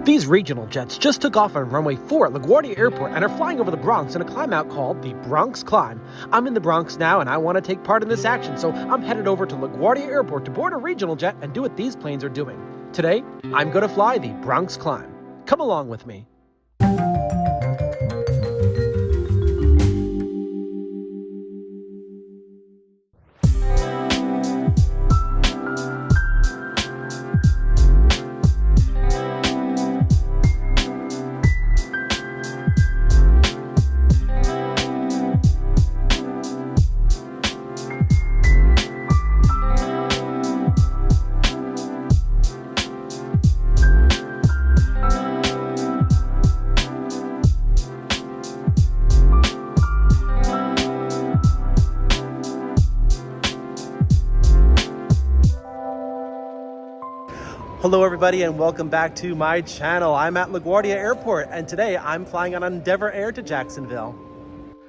These regional jets just took off on runway 4 at LaGuardia Airport and are flying over the Bronx in a climb-out called the Bronx Climb. I'm in the Bronx now and I want to take part in this action, so I'm headed over to LaGuardia Airport to board a regional jet and do what these planes are doing. Today, I'm going to fly the Bronx Climb. Come along with me. Hello everybody and welcome back to my channel. I'm at LaGuardia Airport and today I'm flying on Endeavor Air to Jacksonville.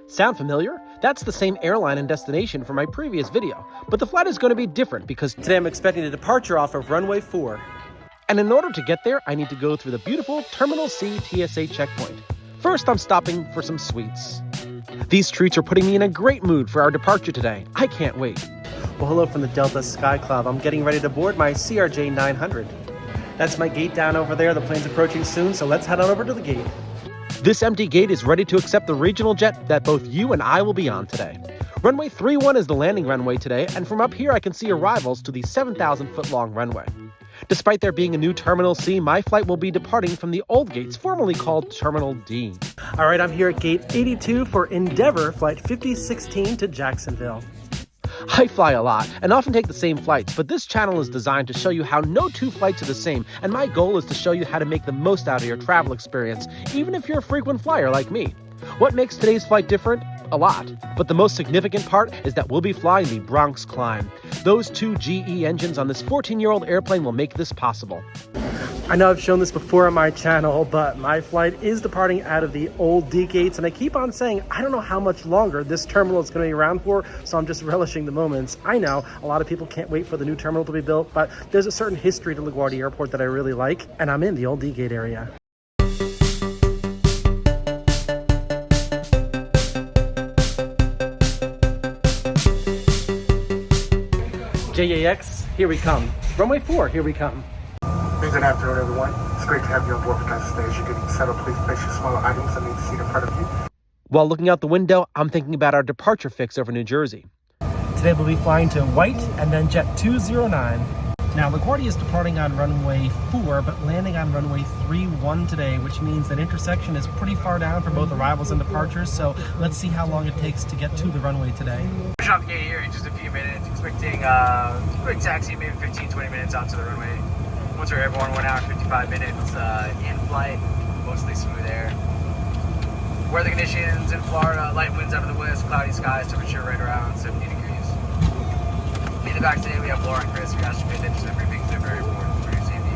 Sound familiar? That's the same airline and destination from my previous video, but the flight is going to be different because today I'm expecting a departure off of runway 4. And in order to get there, I need to go through the beautiful Terminal C TSA checkpoint. First, I'm stopping for some sweets. These treats are putting me in a great mood for our departure today. I can't wait. Well, hello from the Delta Sky Club. I'm getting ready to board my CRJ 900. That's my gate down over there. The plane's approaching soon, so let's head on over to the gate. This empty gate is ready to accept the regional jet that both you and I will be on today. Runway 31 is the landing runway today, and from up here I can see arrivals to the 7,000-foot-long runway. Despite there being a new Terminal C, my flight will be departing from the old gates, formerly called Terminal D. All right, I'm here at gate 82 for Endeavor Flight 5016 to Jacksonville. I fly a lot and often take the same flights, but this channel is designed to show you how no two flights are the same, and my goal is to show you how to make the most out of your travel experience, even if you're a frequent flyer like me. What makes today's flight different? A lot. But the most significant part is that we'll be flying the Bronx Climb. Those two GE engines on this 14-year-old airplane will make this possible. I know I've shown this before on my channel, but my flight is departing out of the old D gates, and I keep on saying I don't know how much longer this terminal is going to be around for, so I'm just relishing the moments. I know a lot of people can't wait for the new terminal to be built, but there's a certain history to LaGuardia Airport that I really like, and I'm in the old D gate area. JAX, here we come. Runway 4, here we come. Good afternoon, everyone. It's great to have you on board with us today. As you're getting settled, please place your smaller items underneath the seat in front of you. While looking out the window, I'm thinking about our departure fix over New Jersey. Today we'll be flying to White and then Jet 209. Now, LaGuardia is departing on runway 4, but landing on runway 31 today, which means that intersection is pretty far down for both arrivals and departures, so let's see how long it takes to get to the runway today. Pushing off the gate here in just a few minutes, expecting quick taxi, maybe 15-20 minutes onto the runway. Once we're airborne, 1 hour and 55 minutes in flight, mostly smooth air. Weather conditions in Florida, light winds out of the west, cloudy skies, temperature right around 70 degrees. In the back today, we have Laura and Chris. We asked you to pay attention to everything, they're very important for your safety.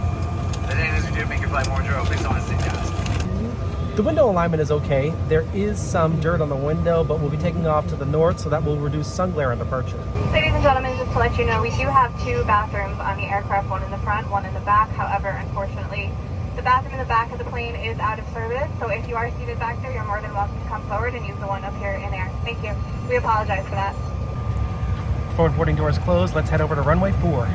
The thing is, we do make your flight more enjoyable based on stay fast. The window alignment is okay. There is some dirt on the window, but we'll be taking off to the north, so that will reduce sun glare on departure. Ladies and gentlemen, just to let you know, we do have 2 bathrooms on the aircraft, one in the front, one in the back. However, unfortunately, the bathroom in the back of the plane is out of service, so if you are seated back there, you're more than welcome to come forward and use the one up here in air. Thank you. We apologize for that. Forward boarding doors closed. Let's head over to runway 4.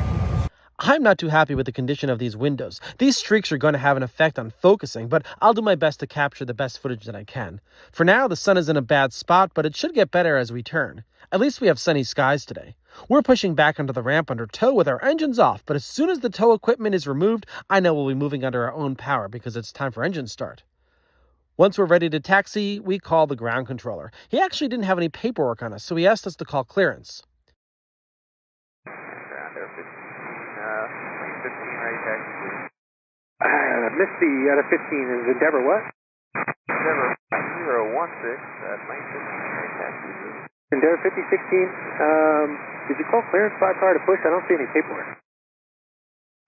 I'm not too happy with the condition of these windows. These streaks are going to have an effect on focusing, but I'll do my best to capture the best footage that I can. For now, the sun is in a bad spot, but it should get better as we turn. At least we have sunny skies today. We're pushing back onto the ramp under tow with our engines off, but as soon as the tow equipment is removed, I know we'll be moving under our own power because it's time for engine start. Once we're ready to taxi, we call the ground controller. He actually didn't have any paperwork on us, so he asked us to call clearance. Misty out of 15 is Endeavor what? Endeavor 016 at 915. Endeavor 5016. Did you call clearance by prior to push? I don't see any paperwork.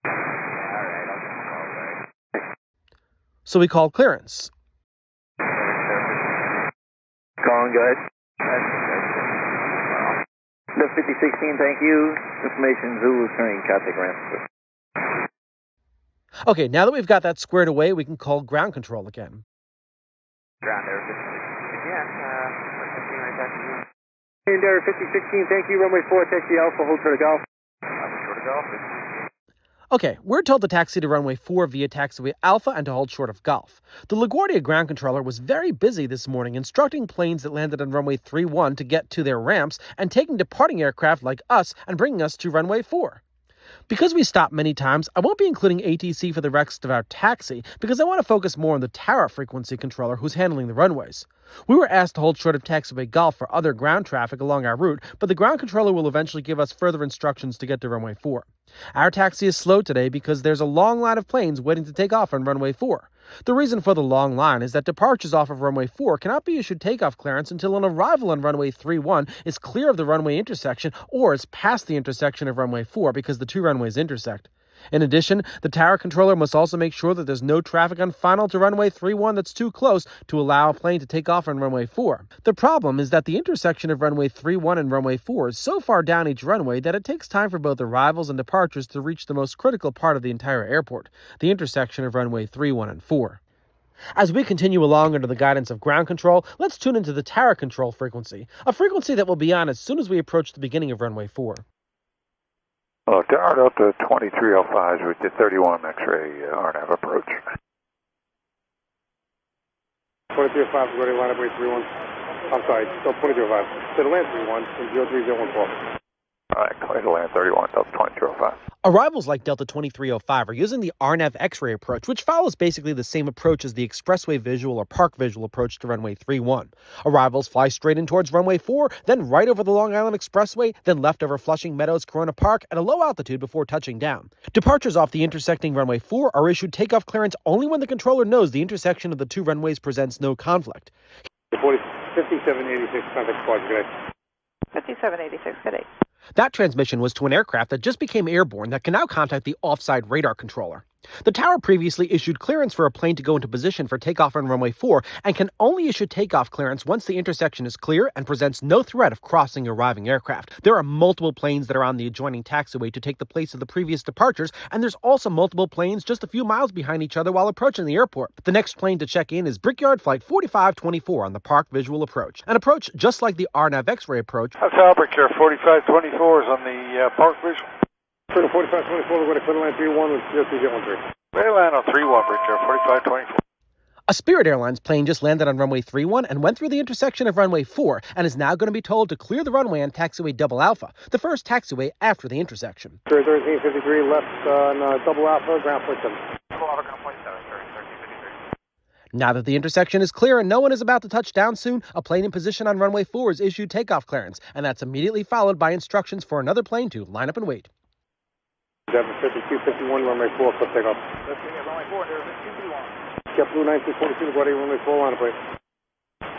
Alright, I'll give a call, right? So we called clearance. Calling, go ahead. The 5016, thank you. Information Zulu train, contact ramp. Okay, now that we've got that squared away, we can call ground control again. Ground Air 5016 again. 15 right taxi. Endeavor 5016, thank you. Runway 4, taxi Alpha, hold short of Golf. Alpha short of Golf. Okay, we're told to taxi to runway 4 via taxiway Alpha and to hold short of Golf. The LaGuardia ground controller was very busy this morning instructing planes that landed on runway 31 to get to their ramps and taking departing aircraft like us and bringing us to runway 4. Because we stopped many times, I won't be including ATC for the rest of our taxi because I want to focus more on the tower frequency controller who's handling the runways. We were asked to hold short of taxiway Golf for other ground traffic along our route, but the ground controller will eventually give us further instructions to get to runway 4. Our taxi is slow today because there's a long line of planes waiting to take off on runway 4. The reason for the long line is that departures off of runway 4 cannot be issued takeoff clearance until an arrival on runway 31 is clear of the runway intersection or is past the intersection of runway 4 because the two runways intersect. In addition, the tower controller must also make sure that there's no traffic on final to runway 31 that's too close to allow a plane to take off on runway 4. The problem is that the intersection of runway 31 and runway 4 is so far down each runway that it takes time for both arrivals and departures to reach the most critical part of the entire airport, the intersection of runway 31 and 4. As we continue along under the guidance of ground control, let's tune into the tower control frequency, a frequency that will be on as soon as we approach the beginning of runway 4. Hello, Tower Delta 2305 with the 31 X-ray RNAV approach. 2305, go to line up way 31. I'm sorry, so 2305. To the land 31, and 03014. All right, clear to land 31, Delta 2305. Arrivals like Delta 2305 are using the RNAV X-ray approach, which follows basically the same approach as the expressway visual or park visual approach to runway 31. Arrivals fly straight in towards runway 4, then right over the Long Island Expressway, then left over Flushing Meadows Corona Park at a low altitude before touching down. Departures off the intersecting runway 4 are issued takeoff clearance only when the controller knows the intersection of the two runways presents no conflict. 5786, contact squad, good day. 5786, good day. That transmission was to an aircraft that just became airborne that can now contact the offside radar controller. The tower previously issued clearance for a plane to go into position for takeoff on runway 4 and can only issue takeoff clearance once the intersection is clear and presents no threat of crossing arriving aircraft. There are multiple planes that are on the adjoining taxiway to take the place of the previous departures, and there's also multiple planes just a few miles behind each other while approaching the airport. The next plane to check in is Brickyard Flight 4524 on the Park Visual Approach, an approach just like the RNAV X-ray approach. Hotel Brickyard 4524 is on the Park Visual. 4524, we're going to clear line 31 with 03013. Clear land on 31, Brickyard 4524. A Spirit Airlines plane just landed on runway 31 and went through the intersection of runway 4 and is now going to be told to clear the runway on taxiway Double Alpha, the first taxiway after the intersection. 1353 left on Double Alpha, ground point 7. Double Alpha, ground point 7, 1353. Now that the intersection is clear and no one is about to touch down soon, a plane in position on runway 4 is issued takeoff clearance, and that's immediately followed by instructions for another plane to line up and wait. 5251, runway 4, clip takeoff. Let's see, runway 4, there is 221. JetBlue 1942, LaGuardia, runway 4, line up, wait.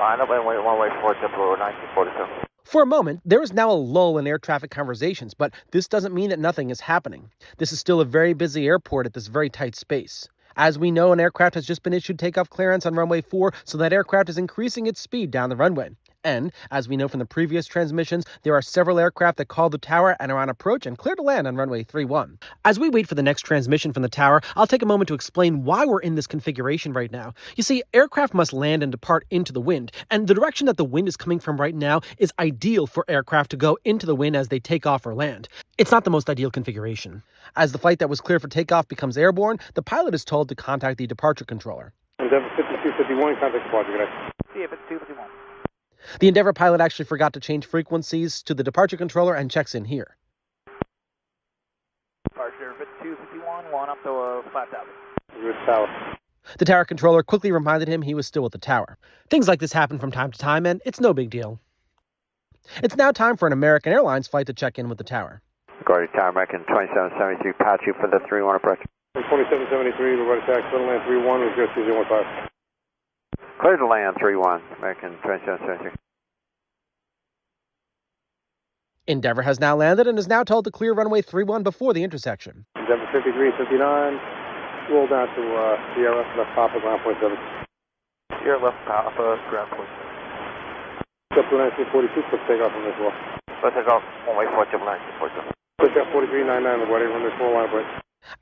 Line up and wait, runway 4, JetBlue 1942. For a moment, there is now a lull in air traffic conversations, but this doesn't mean that nothing is happening. This is still a very busy airport at this very tight space. As we know, an aircraft has just been issued takeoff clearance on runway 4, so that aircraft is increasing its speed down the runway. And, as we know from the previous transmissions, there are several aircraft that call the tower and are on approach and clear to land on runway 31. As we wait for the next transmission from the tower, I'll take a moment to explain why we're in this configuration right now. You see, aircraft must land and depart into the wind, and the direction that the wind is coming from right now is ideal for aircraft to go into the wind as they take off or land. It's not the most ideal configuration. As the flight that was clear for takeoff becomes airborne, the pilot is told to contact the departure controller. Endeavor 5251, contact squad, good day. See you, 5251. The Endeavour pilot actually forgot to change frequencies to the departure controller and checks in here. Departure 5251, one up to flat top. Good tower. The tower controller quickly reminded him he was still at the tower. Things like this happen from time to time, and it's no big deal. It's now time for an American Airlines flight to check in with the tower. LaGuardia Tower, American 2773, patch you for the 31 approach. 2773, LaGuardia taxi, clear to land 31 with 03015. Clear to land 31, American 2773. Endeavour has now landed and is now told to clear runway 31 before the intersection. Endeavor 5359, roll down to Sierra, left Papa, ground point 7. Sierra left Papa, ground point 7. JetBlue 1942, clip takeoff from this wall. Let's take off, runway 4, JetBlue 1942. Clip 4399, LaGuardia, runway 4, line of break.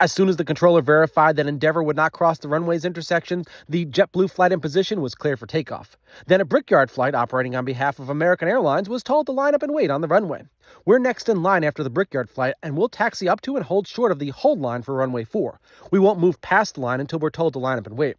As soon as the controller verified that Endeavor would not cross the runway's intersection, the JetBlue flight in position was cleared for takeoff. Then a Brickyard flight operating on behalf of American Airlines was told to line up and wait on the runway. We're next in line after the Brickyard flight, and we'll taxi up to and hold short of the hold line for runway 4. We won't move past the line until we're told to line up and wait.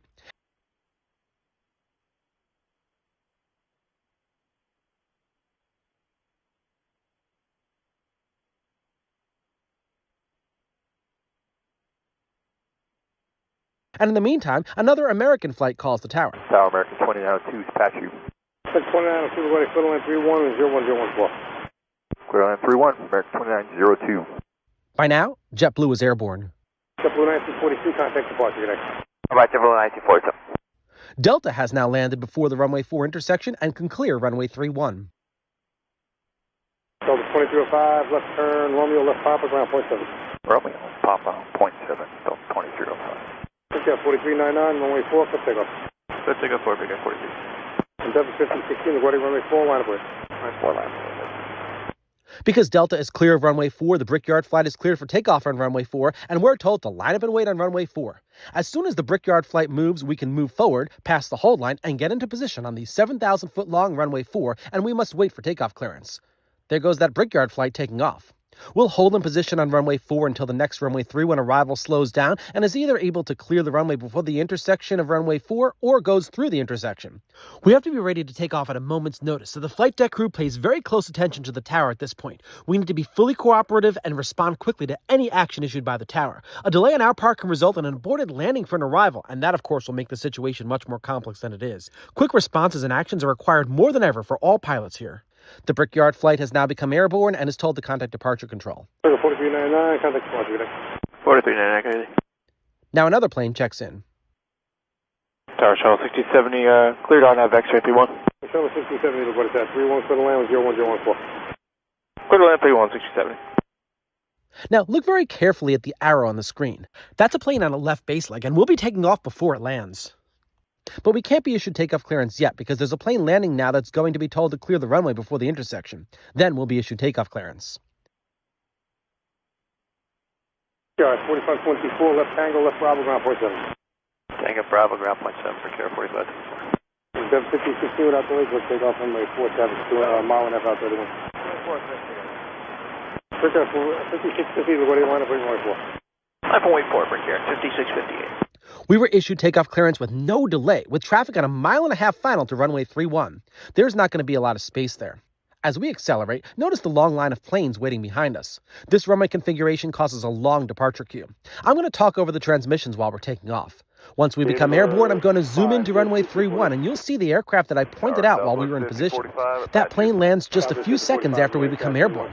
And in the meantime, another American flight calls the tower. Tower American 2902, patch you. 2902, LaGuardia, clear line 31 and 01014. Clear line 31, American 2902. By now, JetBlue is airborne. JetBlue 1942, contact departure, good night. All right, JetBlue 1942. Delta has now landed before the runway 4 intersection and can clear runway 31. Delta 2305, left turn, Romeo, left Papa, ground point 7. Romeo, Papa, 0.7, Delta 2305. Pickup 4399, runway 4, for takeoff. Let's take a 4, big 43. Endeavor 5016, LaGuardia, runway 4, line of way. Runway 4, line. Because Delta is clear of runway 4, the Brickyard flight is cleared for takeoff on runway 4, and we're told to line up and wait on runway 4. As soon as the Brickyard flight moves, we can move forward, past the hold line, and get into position on the 7,000-foot-long runway 4, and we must wait for takeoff clearance. There goes that Brickyard flight taking off. We'll hold in position on runway 4 until the next runway 3 when arrival slows down and is either able to clear the runway before the intersection of runway 4 or goes through the intersection. We have to be ready to take off at a moment's notice, so the flight deck crew pays very close attention to the tower at this point. We need to be fully cooperative and respond quickly to any action issued by the tower. A delay on our part can result in an aborted landing for an arrival, and that of course will make the situation much more complex than it is. Quick responses and actions are required more than ever for all pilots here. The Brickyard flight has now become airborne and is told to contact departure control. 4399, contact departure, good night. 4399, Now another plane checks in. Tower Shuttle 6070, cleared on nav X-ray 31. Shuttle 6070, LaGuardia, 31, clear the land with 01014. Clear to land 31, 6070. Now look very carefully at the arrow on the screen. That's a plane on a left base leg and we'll be taking off before it lands. But we can't be issued takeoff clearance yet because there's a plane landing now that's going to be told to clear the runway before the intersection. Then we'll be issued takeoff clearance. Yeah, 4524, left Tango, left Bravo, ground point 7. Tango Bravo, ground point 7 for Care 45. Endeavor 5016 without delays, let's take off runway 47, mile and a half out 31. Pickup 5650, LaGuardia, line up waiting runway 4. Line point 4 for Care 5658. We were issued takeoff clearance with no delay, with traffic on a mile and a half final to runway 31. There's not going to be a lot of space there. As we accelerate, notice the long line of planes waiting behind us. This runway configuration causes a long departure queue. I'm going to talk over the transmissions while we're taking off. Once we become airborne, I'm going to zoom into runway 31, and you'll see the aircraft that I pointed out while we were in position. That plane lands just a few seconds after we become airborne.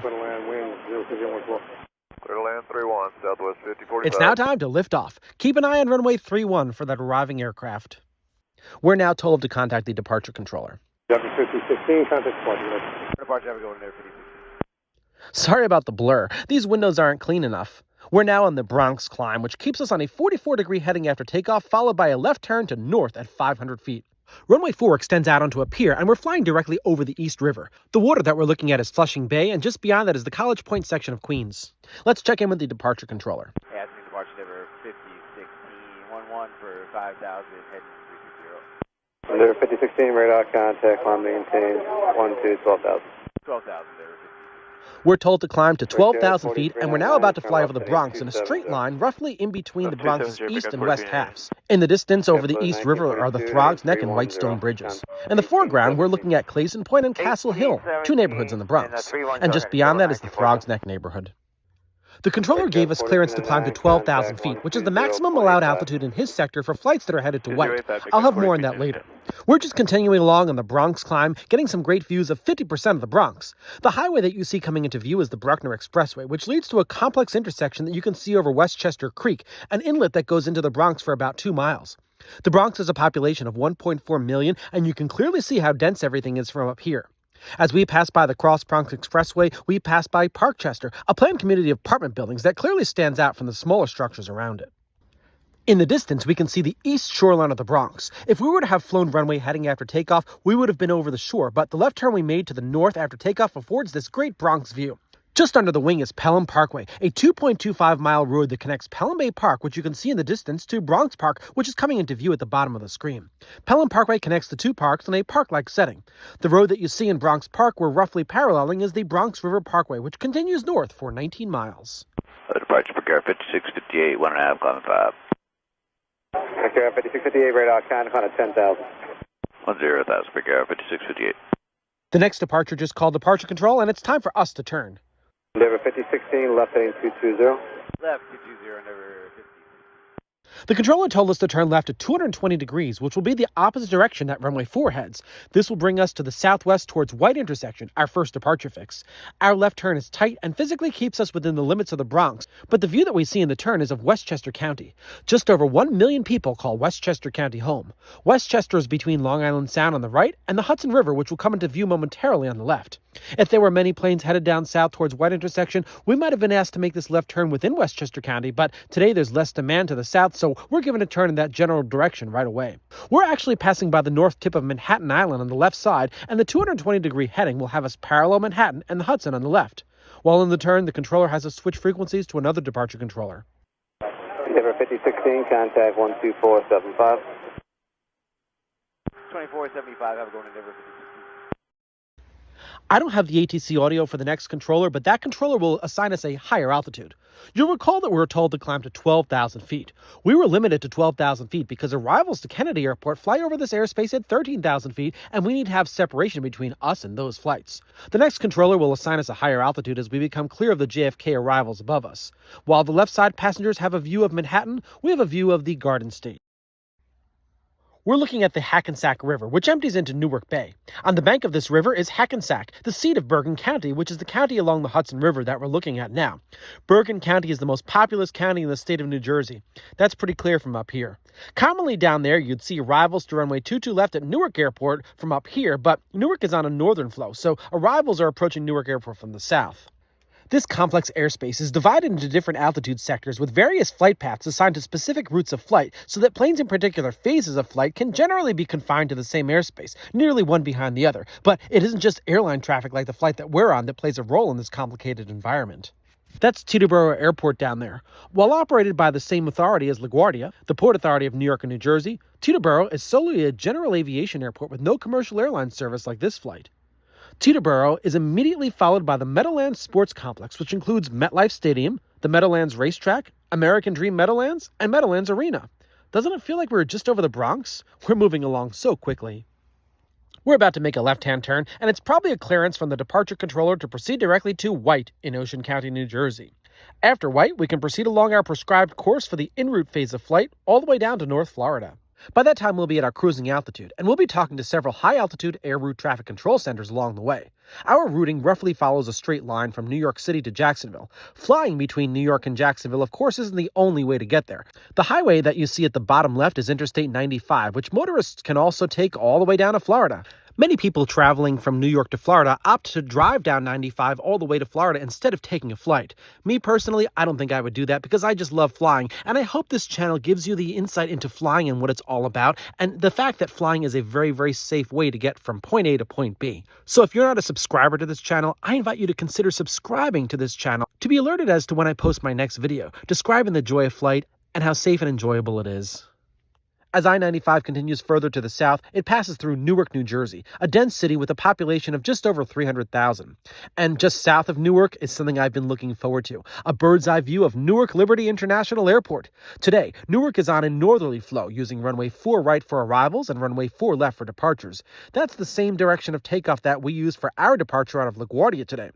Clear to land 31, Southwest 5045. It's now time to lift off. Keep an eye on runway 31 for that arriving aircraft. We're now told to contact the departure controller. Endeavor 5016, contact departure. Departure, have a go in there, 50. Sorry about the blur. These windows aren't clean enough. We're now on the Bronx climb, which keeps us on a 44-degree heading after takeoff, followed by a left turn to north at 500 feet. Runway 4 extends out onto a pier, and we're flying directly over the East River. The water that we're looking at is Flushing Bay, and just beyond that is the College Point section of Queens. Let's check in with the departure controller. Yeah, it's departure number 5016, 11 for 5,000, heading 320. Endeavor 5016, radar contact, climb maintained, 12,000. 12,000 there. We're told to climb to 12,000 feet, and we're now about to fly over the Bronx in a straight line, roughly in between the Bronx's east and west halves. In the distance, over the East River, are the Throgs Neck and Whitestone bridges. In the foreground, we're looking at Clayson Point and Castle Hill, two neighborhoods in the Bronx. And just beyond that is the Throgs Neck neighborhood. The controller gave us clearance to climb to 12,000 feet, which is the maximum allowed altitude in his sector for flights that are headed to White. I'll have more on that later. We're just continuing along on the Bronx climb, getting some great views of 50% of the Bronx. The highway that you see coming into view is the Bruckner Expressway, which leads to a complex intersection that you can see over Westchester Creek, an inlet that goes into the Bronx for about 2 miles. The Bronx has a population of 1.4 million, and you can clearly see how dense everything is from up here. As we pass by the Cross Bronx Expressway, we pass by Parkchester, a planned community of apartment buildings that clearly stands out from the smaller structures around it. In the distance, we can see the east shoreline of the Bronx. If we were to have flown runway heading after takeoff, we would have been over the shore, but the left turn we made to the north after takeoff affords this great Bronx view. Just under the wing is Pelham Parkway, a 2.25-mile road that connects Pelham Bay Park, which you can see in the distance, to Bronx Park, which is coming into view at the bottom of the screen. Pelham Parkway connects the two parks in a park-like setting. The road that you see in Bronx Park we're roughly paralleling is the Bronx River Parkway, which continues north for 19 miles. Departure for car 5658, 1.5, climbing 5. Car 5658, radar contact on 10,000. 10,000 for car 5658. The next departure just called departure control, and it's time for us to turn. Endeavor 5016, left heading 220. Left 220, Endeavor 50. The controller told us to turn left at 220 degrees, which will be the opposite direction that runway 4 heads. This will bring us to the southwest towards White intersection, our first departure fix. Our left turn is tight and physically keeps us within the limits of the Bronx, but the view that we see in the turn is of Westchester County. Just over 1 million people call Westchester County home. Westchester is between Long Island Sound on the right and the Hudson River, which will come into view momentarily on the left. If there were many planes headed down south towards White intersection, we might have been asked to make this left turn within Westchester County, but today there's less demand to the south, so we're given a turn in that general direction right away. We're actually passing by the north tip of Manhattan Island on the left side, and the 220-degree heading will have us parallel Manhattan and the Hudson on the left. While in the turn, the controller has us switch frequencies to another departure controller. Endeavor 5016, contact 12475. 2475, have a going Endeavor 56. I don't have the ATC audio for the next controller, but that controller will assign us a higher altitude. You'll recall that we were told to climb to 12,000 feet. We were limited to 12,000 feet because arrivals to Kennedy Airport fly over this airspace at 13,000 feet, and we need to have separation between us and those flights. The next controller will assign us a higher altitude as we become clear of the JFK arrivals above us. While the left side passengers have a view of Manhattan, we have a view of the Garden State. We're looking at the Hackensack River, which empties into Newark Bay. On the bank of this river is Hackensack, the seat of Bergen County, which is the county along the Hudson River that we're looking at now. Bergen County is the most populous county in the state of New Jersey. That's pretty clear from up here. Commonly down there, you'd see arrivals to runway 22 left at Newark Airport from up here, but Newark is on a northern flow, so arrivals are approaching Newark Airport from the south. This complex airspace is divided into different altitude sectors with various flight paths assigned to specific routes of flight so that planes in particular phases of flight can generally be confined to the same airspace, nearly one behind the other. But it isn't just airline traffic like the flight that we're on that plays a role in this complicated environment. That's Teterboro Airport down there. While operated by the same authority as LaGuardia, the Port Authority of New York and New Jersey, Teterboro is solely a general aviation airport with no commercial airline service like this flight. Teterboro is immediately followed by the Meadowlands Sports Complex, which includes MetLife Stadium, the Meadowlands Racetrack, American Dream Meadowlands, and Meadowlands Arena. Doesn't it feel like we're just over the Bronx? We're moving along so quickly. We're about to make a left-hand turn, and it's probably a clearance from the departure controller to proceed directly to White in Ocean County, New Jersey. After White, we can proceed along our prescribed course for the en route phase of flight all the way down to North Florida. By that time, we'll be at our cruising altitude, and we'll be talking to several high-altitude air route traffic control centers along the way. Our routing roughly follows a straight line from New York City to Jacksonville. Flying between New York and Jacksonville, of course, isn't the only way to get there. The highway that you see at the bottom left is Interstate 95, which motorists can also take all the way down to Florida. Many people traveling from New York to Florida opt to drive down 95 all the way to Florida instead of taking a flight. Me personally, I don't think I would do that because I just love flying, and I hope this channel gives you the insight into flying and what it's all about, and the fact that flying is a very, very safe way to get from point A to point B. So if you're not a subscriber to this channel, I invite you to consider subscribing to this channel to be alerted as to when I post my next video, describing the joy of flight and how safe and enjoyable it is. As I-95 continues further to the south, it passes through Newark, New Jersey, a dense city with a population of just over 300,000. And just south of Newark is something I've been looking forward to, a bird's-eye view of Newark Liberty International Airport. Today, Newark is on a northerly flow, using runway 4 right for arrivals and runway 4 left for departures. That's the same direction of takeoff that we used for our departure out of LaGuardia today.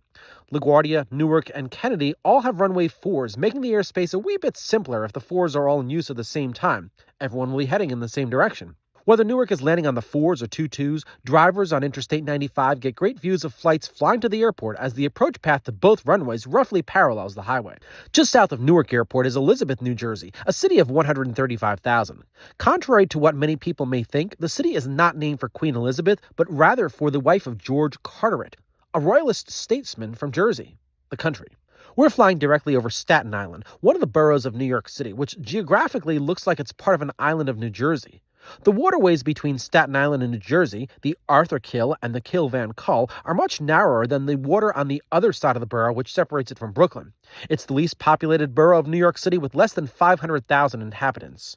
LaGuardia, Newark, and Kennedy all have runway 4s, making the airspace a wee bit simpler if the 4s are all in use at the same time. Everyone will be heading in the same direction. Whether Newark is landing on the 4s or 22s, drivers on Interstate 95 get great views of flights flying to the airport as the approach path to both runways roughly parallels the highway. Just south of Newark Airport is Elizabeth, New Jersey, a city of 135,000. Contrary to what many people may think, the city is not named for Queen Elizabeth, but rather for the wife of George Carteret, a royalist statesman from Jersey, the country. We're flying directly over Staten Island, one of the boroughs of New York City, which geographically looks like it's part of an island of New Jersey. The waterways between Staten Island and New Jersey, the Arthur Kill and the Kill Van Kull, are much narrower than the water on the other side of the borough, which separates it from Brooklyn. It's the least populated borough of New York City with less than 500,000 inhabitants.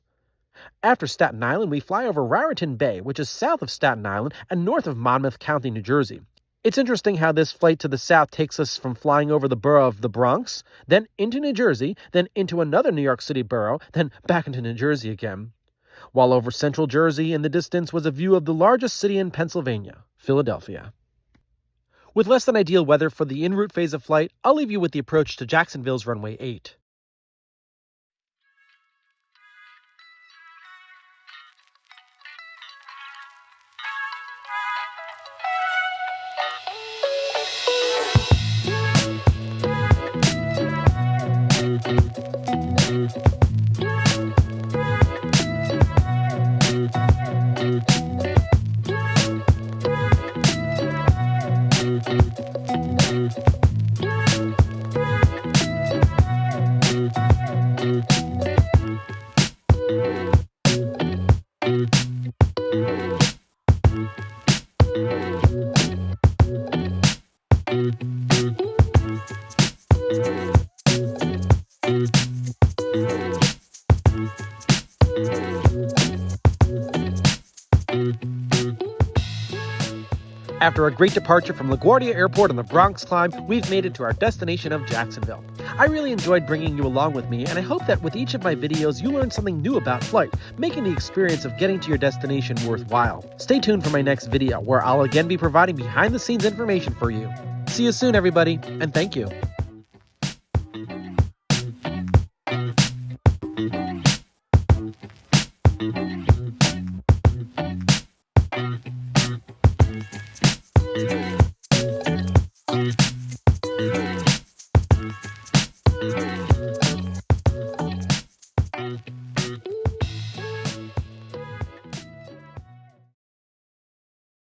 After Staten Island, we fly over Raritan Bay, which is south of Staten Island and north of Monmouth County, New Jersey. It's interesting how this flight to the south takes us from flying over the borough of the Bronx, then into New Jersey, then into another New York City borough, then back into New Jersey again. While over central Jersey in the distance was a view of the largest city in Pennsylvania, Philadelphia. With less than ideal weather for the en route phase of flight, I'll leave you with the approach to Jacksonville's runway 8. After a great departure from LaGuardia Airport on the Bronx climb, we've made it to our destination of Jacksonville. I really enjoyed bringing you along with me, and I hope that with each of my videos you learn something new about flight, making the experience of getting to your destination worthwhile. Stay tuned for my next video, where I'll again be providing behind-the-scenes information for you. See you soon, everybody, and thank you.